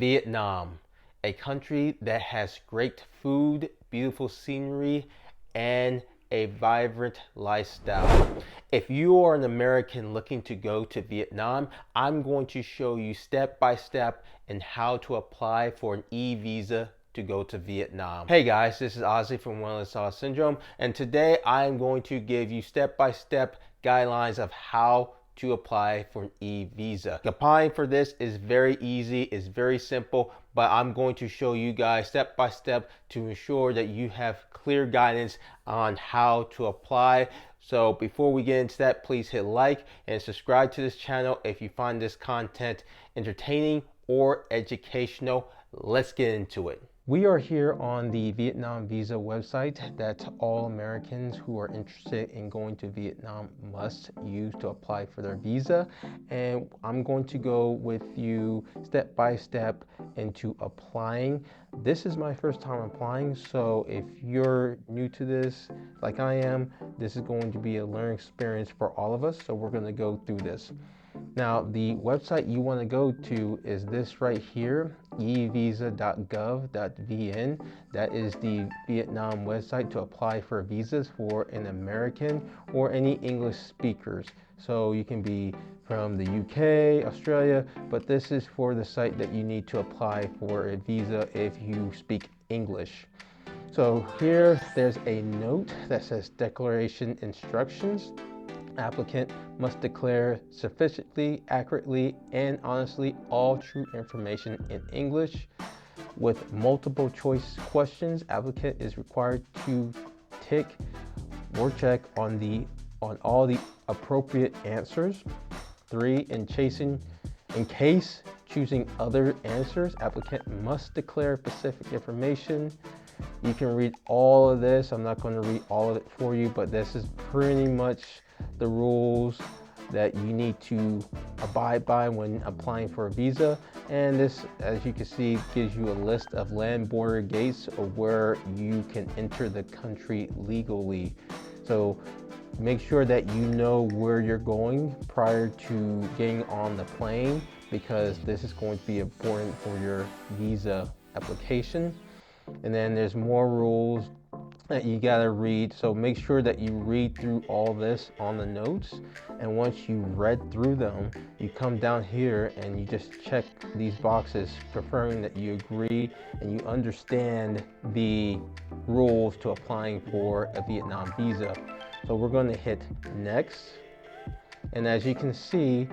Vietnam, a country that has great food, beautiful scenery, and a vibrant lifestyle. If you are an American looking to go to Vietnam, I'm going to show you step by step in how to apply for an e-visa to go to Vietnam. Hey guys, this is Ozzie from Wanderlust Awe Syndrome, and today I'm going to give you step by step guidelines of how to apply for an e-visa. Applying for this is very easy, it's very simple, but I'm going to show you guys step by step to ensure that you have clear guidance on how to apply. So before we get into that, please hit like and subscribe to this channel if you find this content entertaining or educational. Let's get into it. We are here on the Vietnam visa website that all Americans who are interested in going to Vietnam must use to apply for their visa. And I'm going to go with you step by step into applying. This is my first time applying, so if you're new to this like I am, this is going to be a learning experience for all of us, so we're going to go through this. Now, the website you want to go to is this right here, evisa.gov.vn. That is the Vietnam website to apply for visas for an American or any English speakers. So you can be from the UK, Australia, but this is for the site that you need to apply for a visa if you speak English. So here, there's a note that says Declaration Instructions. Applicant must declare sufficiently, accurately, and honestly all true information in English. With multiple choice questions, applicant is required to tick or check on all the appropriate answers. 3. In case choosing other answers, applicant must declare specific information. You can read all of this. I'm not going to read all of it for you, but this is pretty much the rules that you need to abide by when applying for a visa. And this, as you can see, gives you a list of land border gates of where you can enter the country legally. So make sure that you know where you're going prior to getting on the plane, because this is going to be important for your visa application. And then there's more rules that you gotta read, so make sure that you read through all this on the notes, and once you read through them, you come down here and you just check these boxes confirming that you agree and you understand the rules to applying for a Vietnam visa. So we're going to hit next, and as you can see,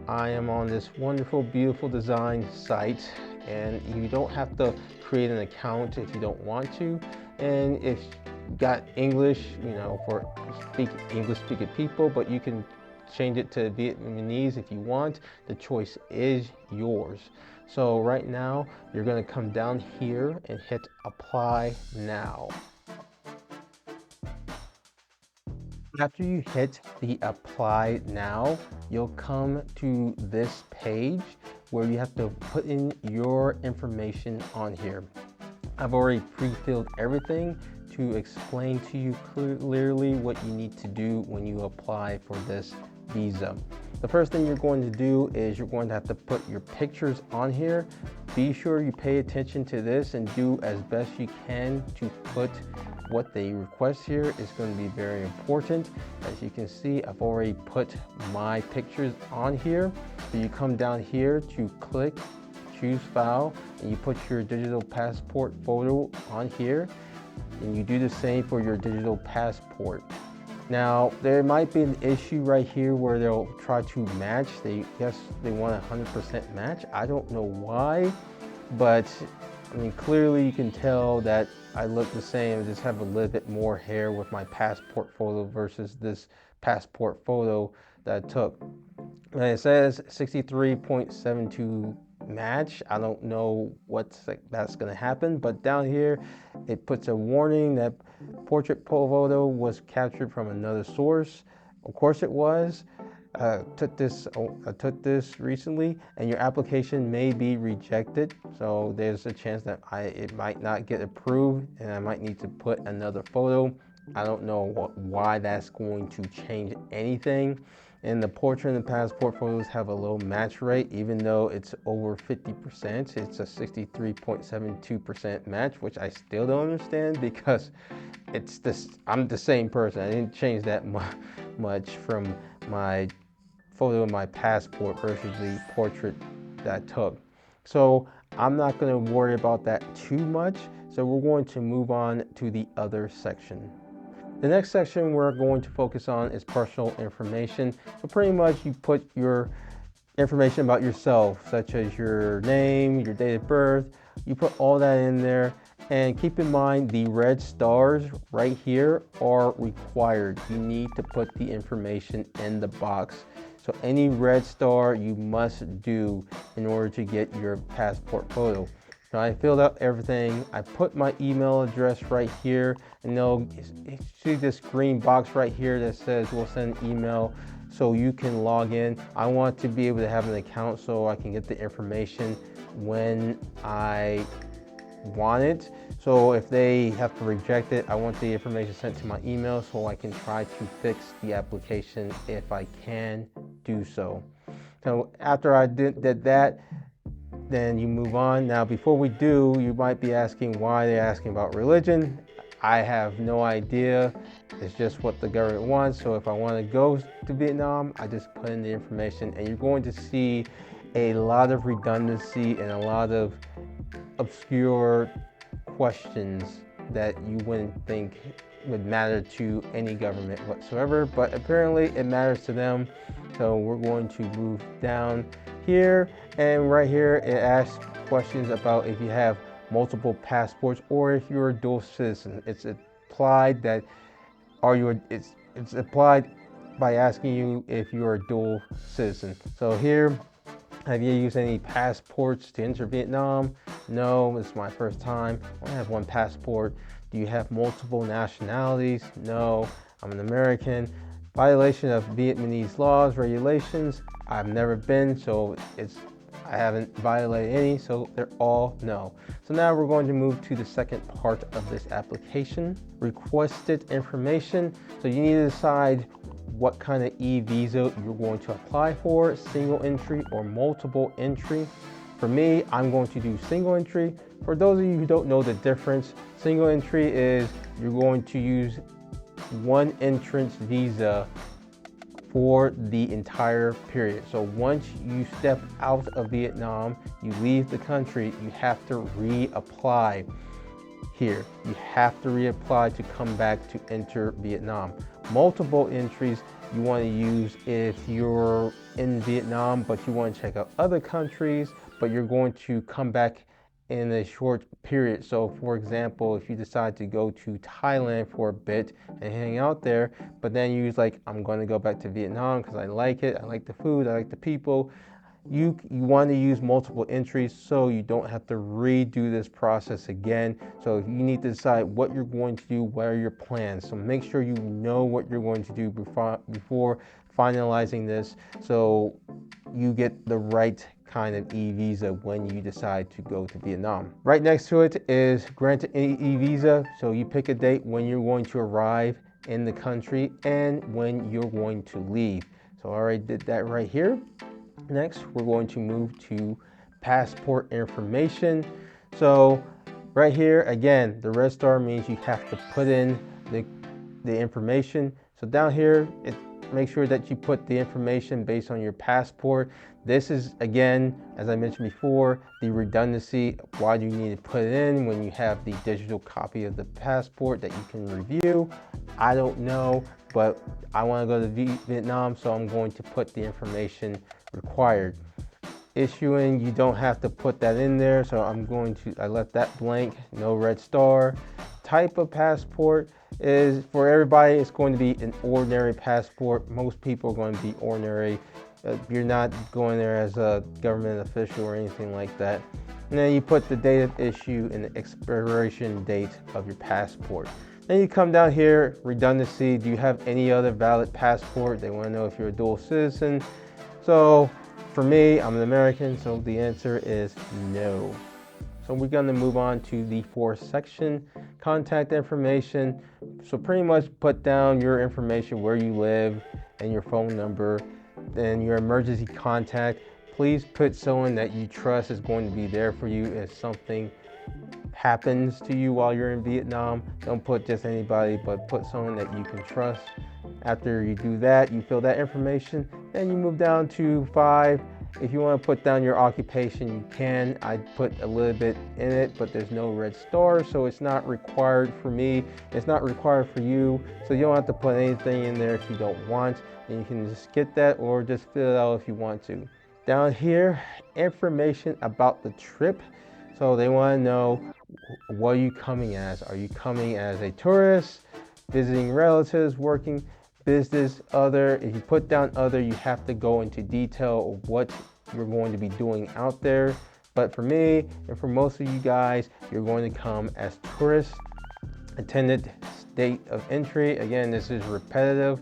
I am on this wonderful, beautiful design site, and you don't have to create an account if you don't want to. And if you got English, you know, for English speaking people, but you can change it to Vietnamese if you want. The choice is yours. So right now, you're going to come down here and hit apply now. After you hit the apply now, you'll come to this page where you have to put in your information on here. I've already pre-filled everything to explain to you clearly what you need to do when you apply for this visa. The first thing you're going to do is you're going to have to put your pictures on here. Be sure you pay attention to this and do as best you can to put what they request here. Is going to be very important. As you can see, I've already put my pictures on here. So you come down here to click choose file, and you put your digital passport photo on here, and you do the same for your digital passport. Now, there might be an issue right here where they'll try to match. They want a 100% match. I don't know why, but I mean, clearly you can tell that I look the same. I just have a little bit more hair with my passport photo versus this passport photo that I took. And it says 63.72 match. I don't know that's going to happen, but down here it puts a warning that portrait photo was captured from another source. Of course it was. I took this recently, and your application may be rejected, so there's a chance that it might not get approved, and I might need to put another photo. I don't know why that's going to change anything, And the portrait and passport photos have a low match rate, even though it's over 50%. It's a 63.72% match, which I still don't understand because it's this. I'm the same person. I didn't change that much from my photo of my passport versus the portrait that I took. So I'm not going to worry about that too much. So we're going to move on to the other section. The next section we're going to focus on is personal information. So pretty much you put your information about yourself, such as your name, your date of birth, you put all that in there. And keep in mind the red stars right here are required. You need to put the information in the box. So any red star you must do in order to get your passport photo. So I filled out everything. I put my email address right here, and they'll see this green box right here that says we'll send an email so you can log in. I want to be able to have an account so I can get the information when I want it. So if they have to reject it, I want the information sent to my email so I can try to fix the application if I can do so. So after I did that, then you move on. Now before we do, you might be asking why they're asking about religion. I have no idea. It's just what the government wants. So if I want to go to Vietnam, I just put in the information, and you're going to see a lot of redundancy and a lot of obscure questions that you wouldn't think would matter to any government whatsoever, but apparently it matters to them. So we're going to move down here, and right here it asks questions about if you have multiple passports or if you're a dual citizen. It's applied that it's applied by asking you if you're a dual citizen. So here, have you used any passports to enter Vietnam? No, this is my first time. I have one passport. Do you have multiple nationalities? No, I'm an American. Violation of Vietnamese laws, regulations? I've never been, so I haven't violated any, so they're all no. So now we're going to move to the second part of this application, requested information. So you need to decide what kind of e-visa you're going to apply for, single entry or multiple entry. For me, I'm going to do single entry. For those of you who don't know the difference, single entry is you're going to use one entrance visa for the entire period. So once you step out of Vietnam, you leave the country, you have to reapply here. You have to reapply to come back to enter Vietnam. Multiple entries you want to use if you're in Vietnam, but you want to check out other countries, but you're going to come back in a short period. So for example, if you decide to go to Thailand for a bit and hang out there, but then you use like, I'm going to go back to Vietnam because I like it, I like the food, I like the people. You want to use multiple entries so you don't have to redo this process again. So you need to decide what you're going to do, what are your plans. So make sure you know what you're going to do before finalizing this so you get the right kind of e-visa when you decide to go to Vietnam. Right next to it is granted e-visa. So you pick a date when you're going to arrive in the country and when you're going to leave. So I already did that right here. Next, we're going to move to passport information. So right here, again, the red star means you have to put in the information. So down here, make sure that you put the information based on your passport. This is, again, as I mentioned before, the redundancy. Why do you need to put it in when you have the digital copy of the passport that you can review? I don't know, but I want to go to Vietnam, so I'm going to put the information required. Issuing, you don't have to put that in there, so I left that blank, no red star. Type of passport is, for everybody, it's going to be an ordinary passport. Most people are going to be ordinary. You're not going there as a government official or anything like that. And then you put the date of issue and the expiration date of your passport. Then you come down here, redundancy. Do you have any other valid passport? They want to know if you're a dual citizen. So for me, I'm an American, so the answer is no. So we're going to move on to the fourth section, contact information. So pretty much put down your information, where you live and your phone number. and your emergency contact, please put someone that you trust is going to be there for you if something happens to you while you're in Vietnam. Don't put just anybody, but put someone that you can trust. After you do that, you fill that information, then you move down to 5. If you want to put down your occupation, you can. I put a little bit in it, but there's no red star, so it's not required for me. It's not required for you, so you don't have to put anything in there if you don't want, and you can just skip that or just fill it out if you want to. Down here, information about the trip. So they want to know, what are you coming as? Are you coming as a tourist, visiting relatives, working, business, other? If you put down other, you have to go into detail of what you're going to be doing out there. But for me, and for most of you guys, you're going to come as tourists. Intended date of entry, again, this is repetitive.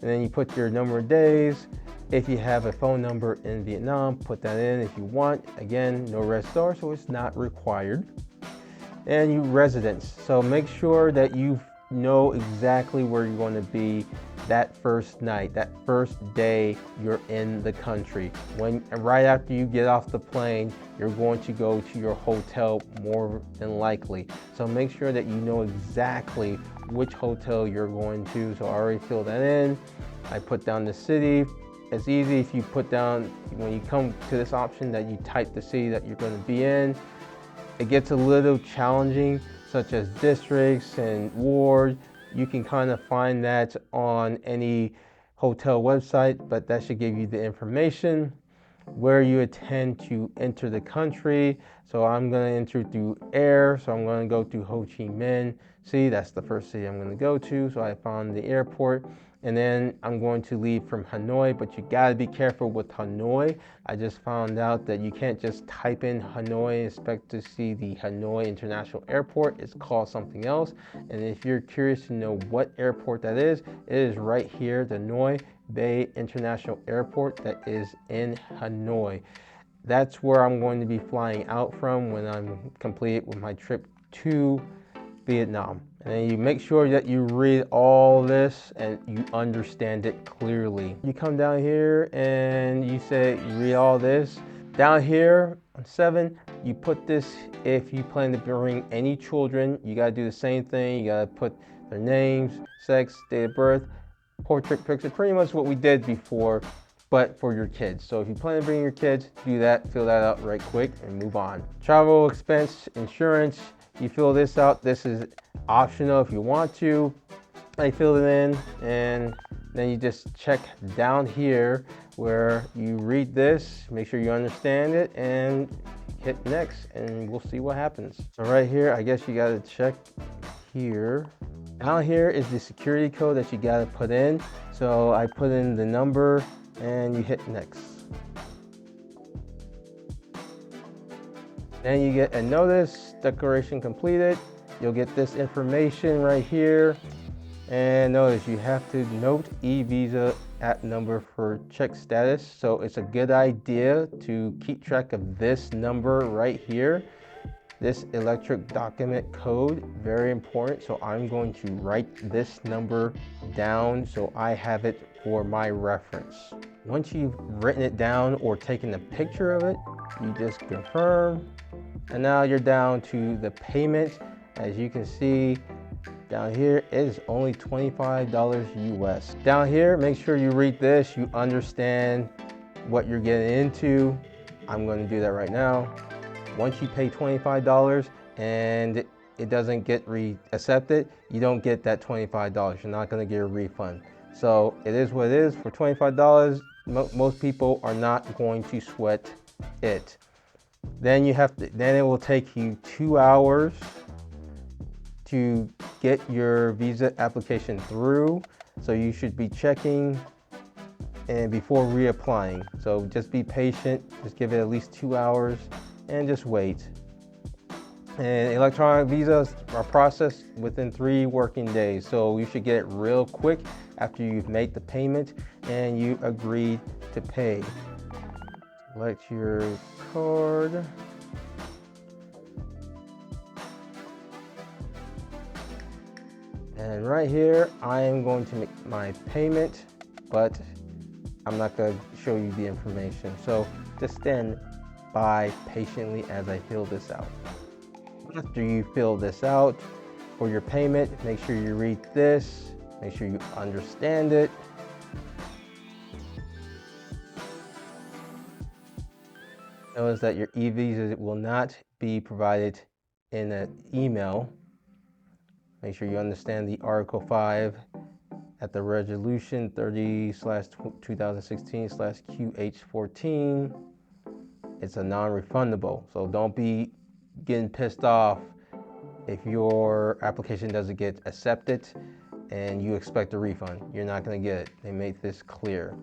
And then you put your number of days. If you have a phone number in Vietnam, put that in if you want. Again, no red star, so it's not required. And you residence. So make sure that you know exactly where you're going to be that first night, that first day you're in the country. Right after you get off the plane, you're going to go to your hotel more than likely. So make sure that you know exactly which hotel you're going to. So I already filled that in. I put down the city. It's easy if you put down, when you come to this option, that you type the city that you're going to be in. It gets a little challenging, such as districts and wards. You can kind of find that on any hotel website, but that should give you the information. Where you intend to enter the country. So I'm going to enter through air, so I'm going to go to Ho Chi Minh. See, that's the first city I'm going to go to. So I found the airport. And then I'm going to leave from Hanoi, but you gotta be careful with Hanoi. I just found out that you can't just type in Hanoi and expect to see the Hanoi International Airport. It's called something else. And if you're curious to know what airport that is, it is right here, the Noi Bay International Airport that is in Hanoi. That's where I'm going to be flying out from when I'm complete with my trip to Vietnam. And then you make sure that you read all this and you understand it clearly. You come down here and you read all this. Down here on 7, you put this, if you plan to bring any children, you gotta do the same thing. You gotta put their names, sex, date of birth, portrait picture, pretty much what we did before, but for your kids. So if you plan to bring your kids, do that, fill that out right quick and move on. Travel expense, insurance, you fill this out. This is optional if you want to. I filled it in, and then you just check down here where you read this, make sure you understand it, and hit next, and we'll see what happens. So right here, I guess you gotta check here. Down here is the security code that you gotta put in. So I put in the number, and you hit next. Then you get a notice, declaration completed. You'll get this information right here. And notice you have to note e-visa at number for check status. So it's a good idea to keep track of this number right here. This electric document code, very important. So I'm going to write this number down so I have it for my reference. Once you've written it down or taken a picture of it, you just confirm. And now you're down to the payment. As you can see down here, it is only $25 US. Down here, make sure you read this, you understand what you're getting into. I'm going to do that right now. Once you pay $25 and it doesn't get accepted, you don't get that $25. You're not going to get a refund. So it is what it is. For $25, most people are not going to sweat it. Then it will take you 2 hours to get your visa application through. So you should be checking and before reapplying. So just be patient, just give it at least 2 hours and just wait. And electronic visas are processed within 3 working days. So you should get it real quick after you've made the payment and you agreed to pay. Select your card. And right here, I am going to make my payment, but I'm not going to show you the information. So just stand by patiently as I fill this out. After you fill this out for your payment, make sure you read this, make sure you understand it. Notice that your e-visa will not be provided in an email. Make sure you understand the Article 5 at the Resolution 30/2016/QH14. It's a non-refundable, so don't be getting pissed off if your application doesn't get accepted and you expect a refund. You're not going to get it. They make this clear.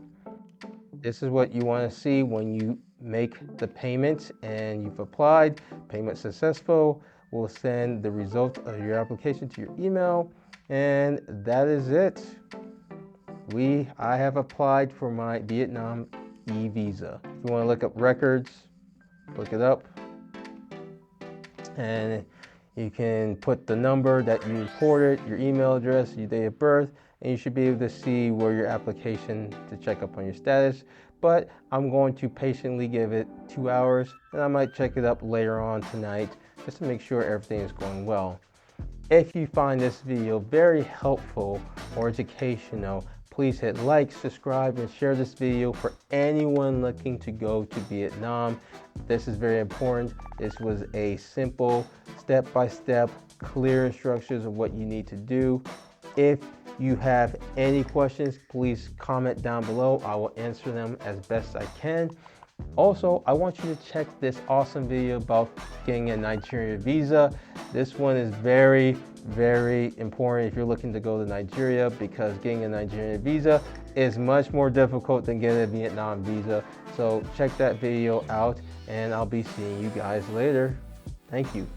This is what you want to see when you make the payment and you've applied. Payment successful. We'll send the result of your application to your email, and that is it. I have applied for my Vietnam e-visa. If you want to look up records, look it up, and you can put the number that you reported, your email address, your date of birth, and you should be able to see where your application to check up on your status. But I'm going to patiently give it 2 hours, and I might check it up later on tonight just to make sure everything is going well. If you find this video very helpful or educational, please hit like, subscribe, and share this video for anyone looking to go to Vietnam. This is very important. This was a simple, step-by-step, clear instructions of what you need to do. If you have any questions, please comment down below. I will answer them as best I can. Also, I want you to check this awesome video about getting a Nigeria visa. This one is very, very important if you're looking to go to Nigeria, because getting a Nigerian visa is much more difficult than getting a Vietnam visa. So check that video out, and I'll be seeing you guys later. Thank you.